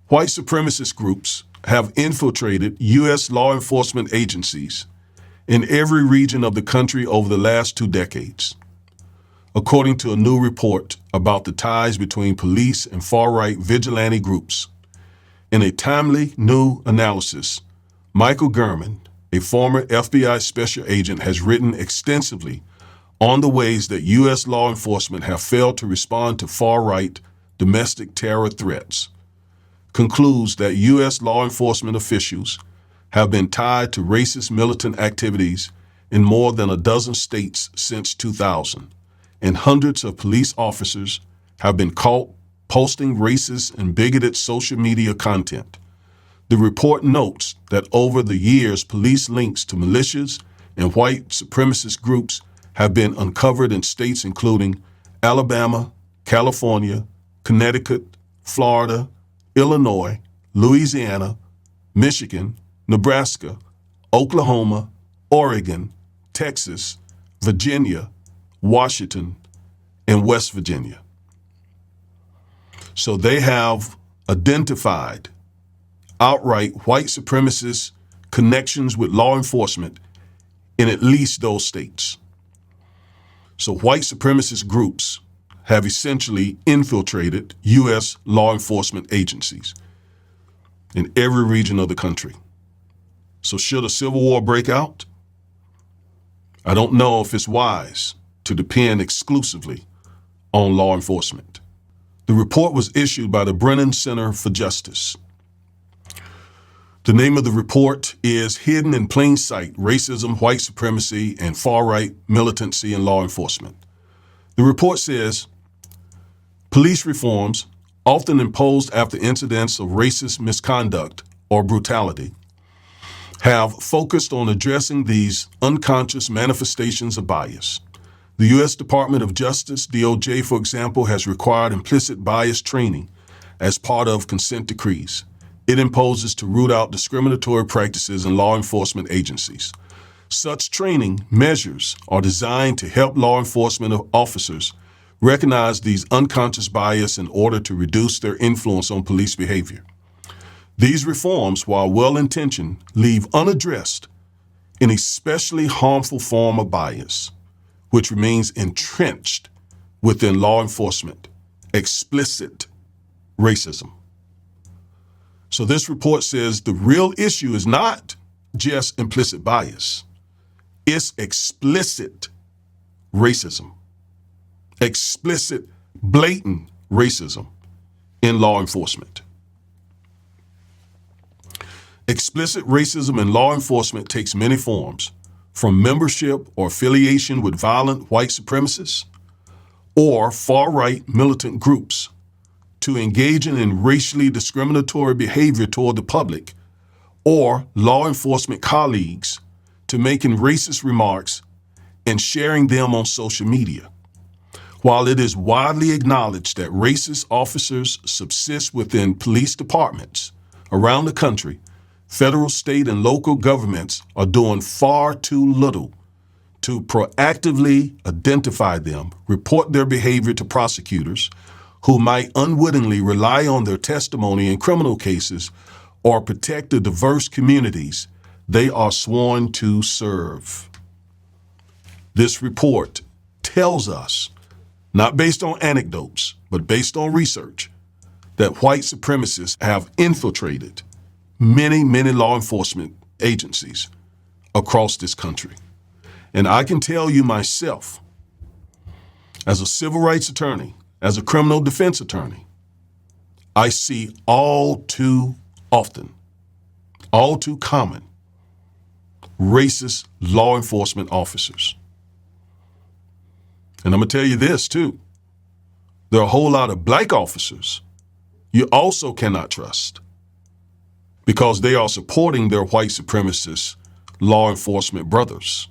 [SPEAKER 1] White supremacist groups have infiltrated U.S. law enforcement agencies in every region of the country over the last 2 decades. According to a new report about the ties between police and far-right vigilante groups, in a timely new analysis, Michael Gurman, a former FBI special agent, has written extensively on the ways that U.S. law enforcement have failed to respond to far-right domestic terror threats. Concludes that U.S. law enforcement officials have been tied to racist militant activities in more than a dozen states since 2000, and hundreds of police officers have been caught posting racist and bigoted social media content. The report notes that over the years, police links to militias and white supremacist groups have been uncovered in states including Alabama, California, Connecticut, Florida, Illinois, Louisiana, Michigan, Nebraska, Oklahoma, Oregon, Texas, Virginia, Washington, and West Virginia. So they have identified outright white supremacist connections with law enforcement in at least those states. So white supremacist groups have essentially infiltrated U.S. law enforcement agencies in every region of the country. So should a civil war break out? I don't know if it's wise to depend exclusively on law enforcement. The report was issued by the Brennan Center for Justice. The name of the report is Hidden in Plain Sight: Racism, White Supremacy, and Far-Right Militancy in Law Enforcement. The report says, police reforms, often imposed after incidents of racist misconduct or brutality, have focused on addressing these unconscious manifestations of bias. The U.S. Department of Justice, DOJ, for example, has required implicit bias training as part of consent decrees. It imposes to root out discriminatory practices in law enforcement agencies. Such training measures are designed to help law enforcement officers recognize these unconscious bias in order to reduce their influence on police behavior. These reforms, while well-intentioned, leave unaddressed an especially harmful form of bias, which remains entrenched within law enforcement: explicit racism. So this report says the real issue is not just implicit bias. It's explicit racism, explicit, blatant racism in law enforcement. Explicit racism in law enforcement takes many forms, from membership or affiliation with violent white supremacists or far-right militant groups, to engaging in racially discriminatory behavior toward the public, or law enforcement colleagues, to making racist remarks and sharing them on social media. While it is widely acknowledged that racist officers subsist within police departments around the country, federal, state, and local governments are doing far too little to proactively identify them, report their behavior to prosecutors who might unwittingly rely on their testimony in criminal cases, or protect the diverse communities they are sworn to serve. This report tells us, not based on anecdotes, but based on research, that white supremacists have infiltrated many, many law enforcement agencies across this country. And I can tell you myself, as a civil rights attorney, as a criminal defense attorney, I see all too often, all too common, racist law enforcement officers. And I'm going to tell you this too. There are a whole lot of black officers you also cannot trust, because they are supporting their white supremacist law enforcement brothers.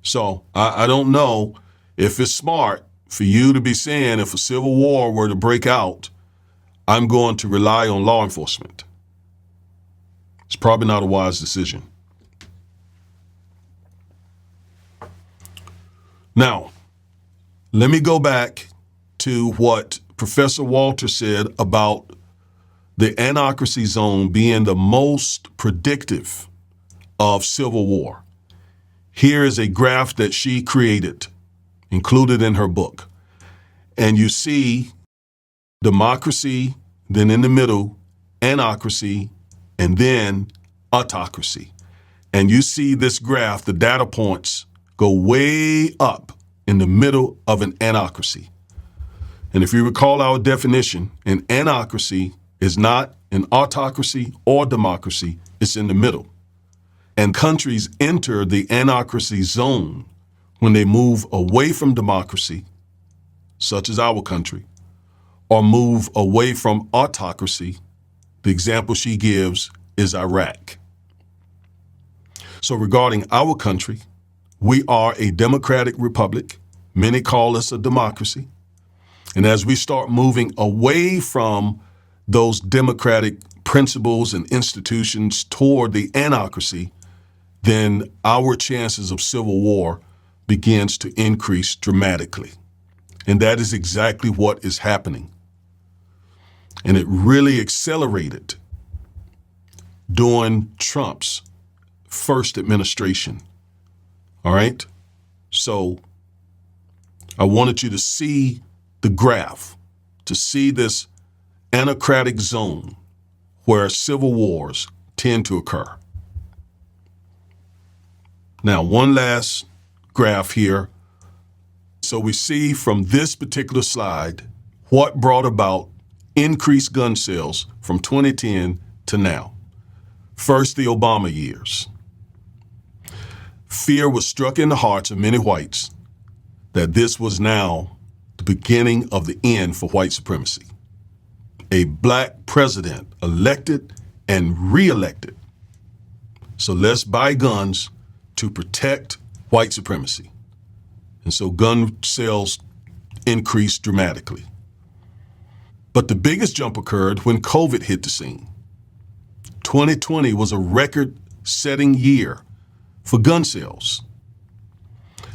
[SPEAKER 1] So I don't know if it's smart for you to be saying, if a civil war were to break out, I'm going to rely on law enforcement. It's probably not a wise decision. Now, let me go back to what Professor Walter said about the anocracy zone being the most predictive of civil war. Here is a graph that she created, included in her book. And you see democracy, then in the middle, anocracy, and then autocracy. And you see this graph, the data points go way up in the middle of an anocracy. And if you recall our definition, an anocracy is not an autocracy or democracy, it's in the middle. And countries enter the anocracy zone when they move away from democracy, such as our country, or move away from autocracy. The example she gives is Iraq. So regarding our country, We are a democratic republic. Many call us a democracy. And as we start moving away from those democratic principles and institutions toward the anarchy, then our chances of civil war begins to increase dramatically. And that is exactly what is happening. And it really accelerated during Trump's first administration. All right? So I wanted you to see the graph, to see this anarchic zone where civil wars tend to occur. Now, one last graph here. So we see from this particular slide what brought about increased gun sales from 2010 to now. First, the Obama years. Fear was struck in the hearts of many whites that this was now the beginning of the end for white supremacy. A black president elected and reelected. So let's buy guns to protect white supremacy. And so gun sales increased dramatically. But the biggest jump occurred when COVID hit the scene. 2020 was a record-setting year for gun sales.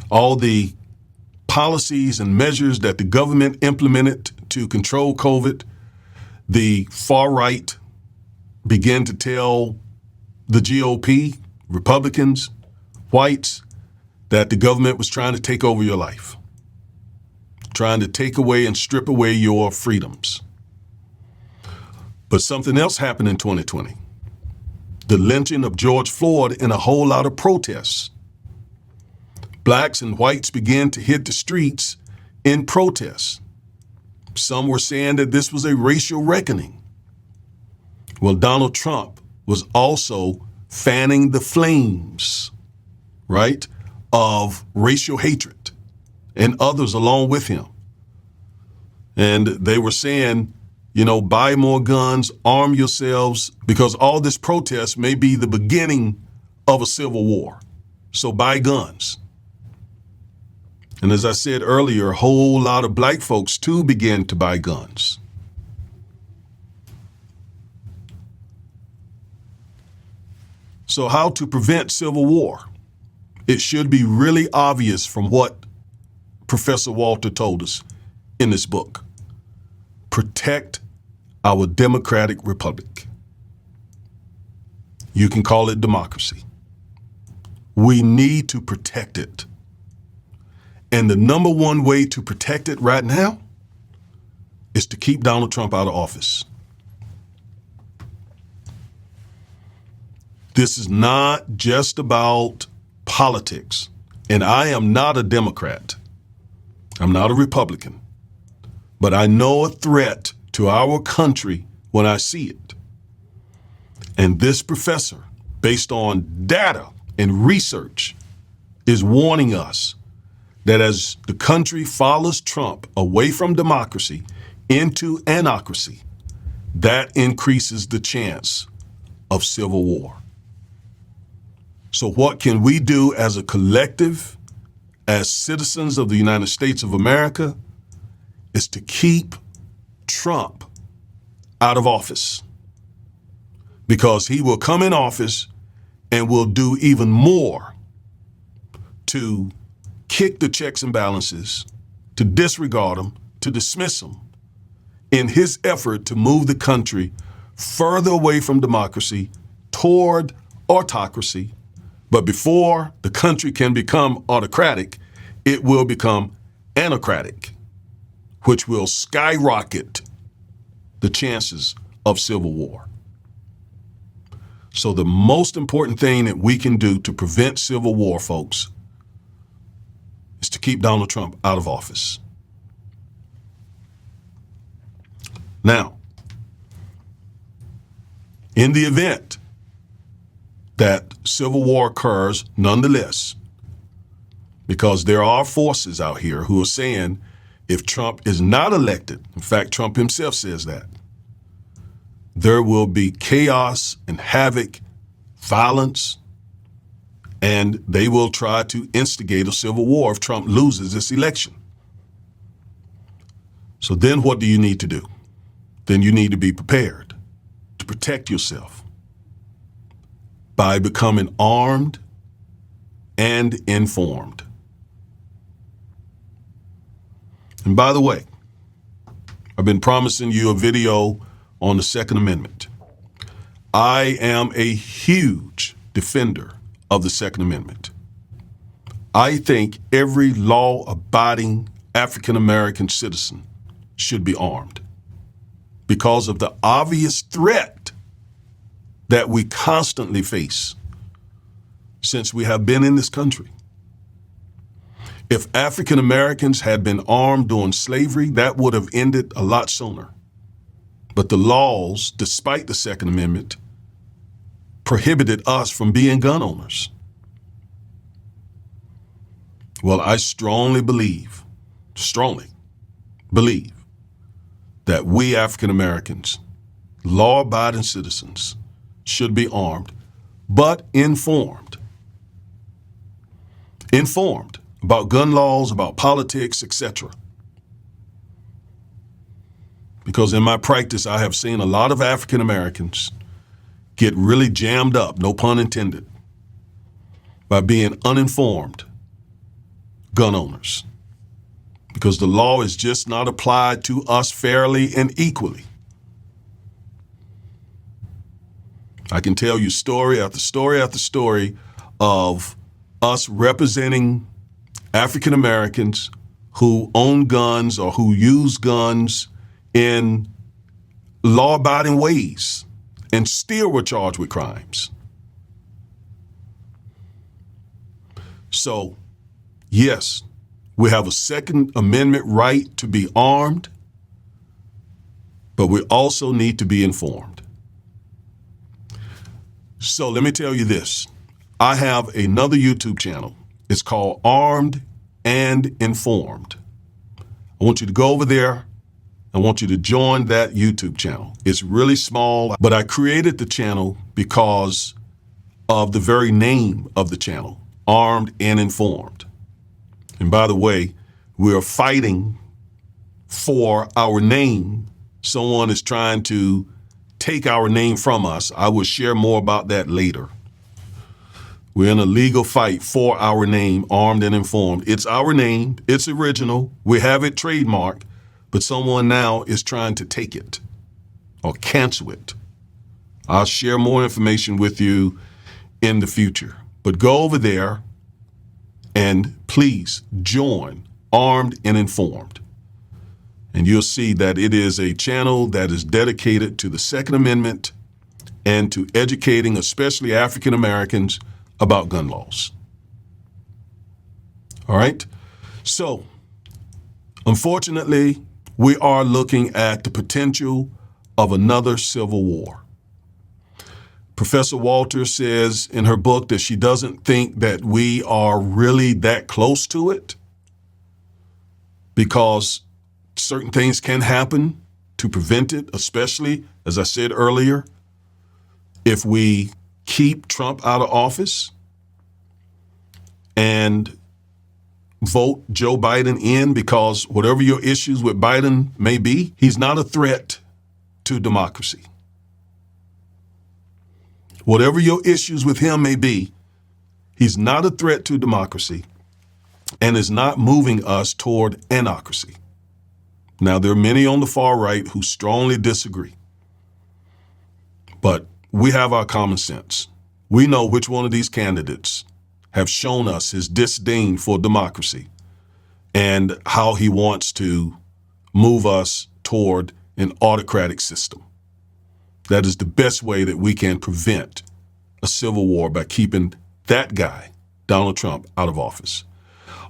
[SPEAKER 1] All the policies and measures that the government implemented to control COVID, the far right began to tell the GOP, Republicans, whites, that the government was trying to take over your life, trying to take away and strip away your freedoms. But something else happened in 2020. The lynching of George Floyd and a whole lot of protests. Blacks and whites began to hit the streets in protest. Some were saying that this was a racial reckoning. Well, Donald Trump was also fanning the flames, right, of racial hatred, and others along with him. And they were saying, buy more guns, arm yourselves, because all this protest may be the beginning of a civil war. So buy guns. And as I said earlier, a whole lot of black folks too began to buy guns. So how to prevent civil war? It should be really obvious from what Professor Walter told us in this book. Protect our democratic republic. You can call it democracy. We need to protect it. And the number one way to protect it right now is to keep Donald Trump out of office. This is not just about politics. And I am not a Democrat. I'm not a Republican. But I know a threat to our country when I see it. And this professor, based on data and research, is warning us that as the country follows Trump away from democracy into anarchy, that increases the chance of civil war. So what can we do as a collective, as citizens of the United States of America, is to keep Trump out of office, because he will come in office and will do even more to kick the checks and balances, to disregard them, to dismiss them in his effort to move the country further away from democracy toward autocracy. But before the country can become autocratic, it will become anarchic, which will skyrocket the chances of civil war. So the most important thing that we can do to prevent civil war, folks, is to keep Donald Trump out of office. Now, in the event that civil war occurs nonetheless, because there are forces out here who are saying if Trump is not elected, in fact, Trump himself says that, there will be chaos and havoc, violence, And they will try to instigate a civil war if Trump loses this election. So then what do you need to do? Then you need to be prepared to protect yourself by becoming armed and informed. And by the way, I've been promising you a video on the Second Amendment. I am a huge defender of the Second Amendment. I think every law-abiding African-American citizen should be armed because of the obvious threat that we constantly face since we have been in this country. If African Americans had been armed during slavery, that would have ended a lot sooner. But the laws, despite the Second Amendment, prohibited us from being gun owners. Well, I strongly believe that we African Americans, law-abiding citizens, should be armed, but informed. Informed about gun laws, about politics, etc. Because in my practice, I have seen a lot of African Americans get really jammed up, no pun intended, by being uninformed gun owners. Because the law is just not applied to us fairly and equally. I can tell you story after story after story of us representing African Americans who own guns or who use guns in law-abiding ways and still were charged with crimes. So, yes, we have a Second Amendment right to be armed, but we also need to be informed. So let me tell you this. I have another YouTube channel. It's called Armed and Informed. I want you to go over there. I want you to join that YouTube channel. It's really small, but I created the channel because of the very name of the channel, Armed and Informed. And by the way, we're fighting for our name. Someone is trying to take our name from us. I will share more about that later. We're in a legal fight for our name, Armed and Informed. It's our name. It's original. We have it trademarked, but someone now is trying to take it or cancel it. I'll share more information with you in the future. But go over there and please join Armed and Informed. And you'll see that it is a channel that is dedicated to the Second Amendment and to educating, especially African Americans, about gun laws. All right? So, unfortunately, we are looking at the potential of another civil war. Professor Walters says in her book that she doesn't think that we are really that close to it because certain things can happen to prevent it, especially, as I said earlier, if we keep Trump out of office and vote Joe Biden in, because whatever your issues with Biden may be, he's not a threat to democracy. Whatever your issues with him may be, he's not a threat to democracy and is not moving us toward anarchy. Now, there are many on the far right who strongly disagree, but we have our common sense. We know which one of these candidates have shown us his disdain for democracy and how he wants to move us toward an autocratic system. That is the best way that we can prevent a civil war, by keeping that guy, Donald Trump, out of office.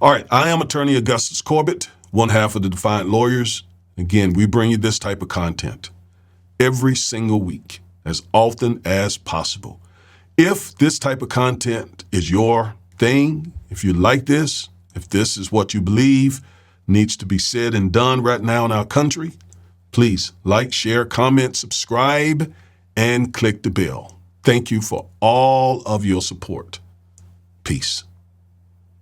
[SPEAKER 1] All right, I am attorney Augustus Corbett, one half of the Defiant Lawyers. Again, we bring you this type of content every single week, as often as possible. If this type of content is your thing, if you like this, if this is what you believe needs to be said and done right now in our country, please like, share, comment, subscribe, and click the bell. Thank you for all of your support. Peace.